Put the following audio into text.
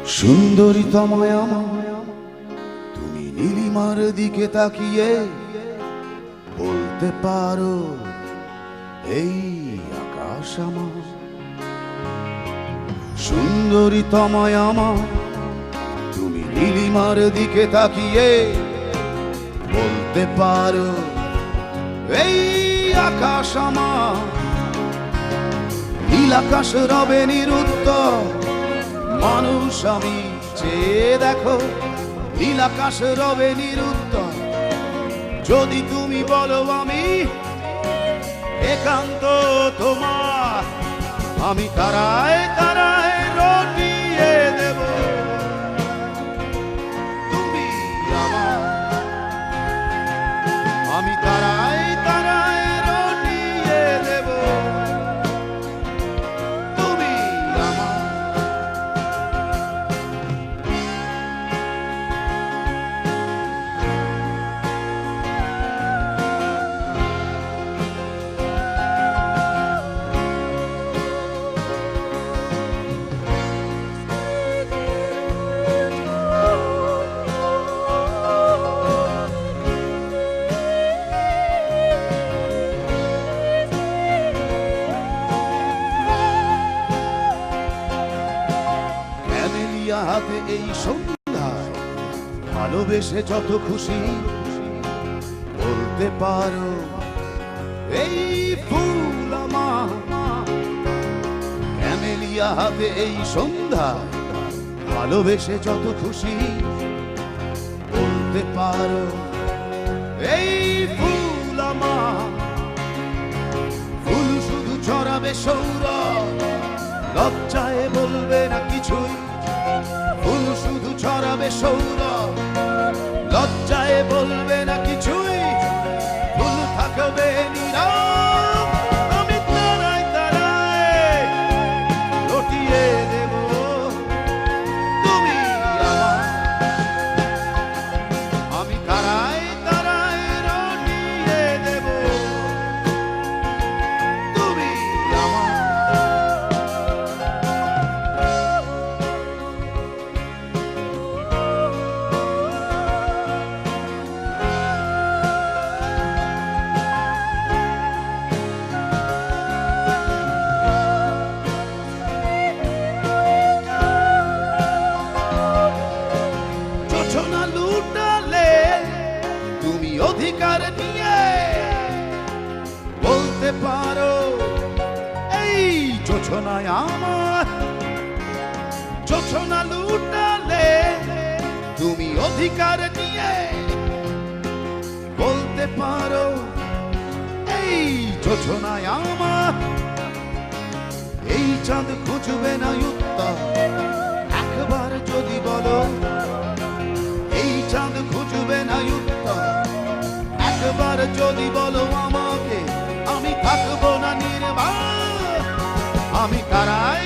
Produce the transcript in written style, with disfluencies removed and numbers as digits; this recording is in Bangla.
সুন্দরী তোমায় আমার তুমি নীলিমার দিকে তাকিয়ে বলতে পারো এই আকাশ আমার। সুন্দরী তোমায় আমার তুমি নীলিমার দিকে তাকিয়ে বলতে পারো এই আকাশ আমার। নীল আকাশ রবে নিরুত্তর মানুষ আমি চেয়ে দেখো, নীল আকাশ রবে নিরুত্তর যদি তুমি বলো আমি একান্ত তোমার। আমি তারায় তারায় রটিয়ে দেব তুমি আমার। আমি তারায় তারায় রটিয়ে দেব তুমি আমার। হাতে এই সন্ধ্যায় ভালোবেসে যত খুশি বলতে পারো এই ফুল আমার। ক্যামেলিয়া হাতে এই সন্ধ্যায় ভালোবেসে যত খুশি বলতে পারো এই ফুল আমার। ফুল শুধু ছড়াবে সৌরভ, লজ্জায় বলবে না কিছুই। ফুল শুধু ছড়াবে সৌরভ, লজ্জায় বলবে না কিছুই। ফুল থাকবে নীরব, আমি তারায় তারায় রটিয়ে দেব তুমি আমার। আমি তারায় তারায় রটিয়ে দেব তুমি আমার। লুটালে তুমি অধিকার নিয়ে বলতে পারো এই যোছনায় আমার। যোছনা লুটালে তুমি অধিকার নিয়ে বলতে পারো এই যোছনায় আমার। এই চাঁদ খুঁজবে না উত্তর একবার যদি বলো, এই চাঁদ খুঁজবে না উত্তর একবার যদি বলো আমাকে। আমি থাকবো না নির্বাক, আমি তারাই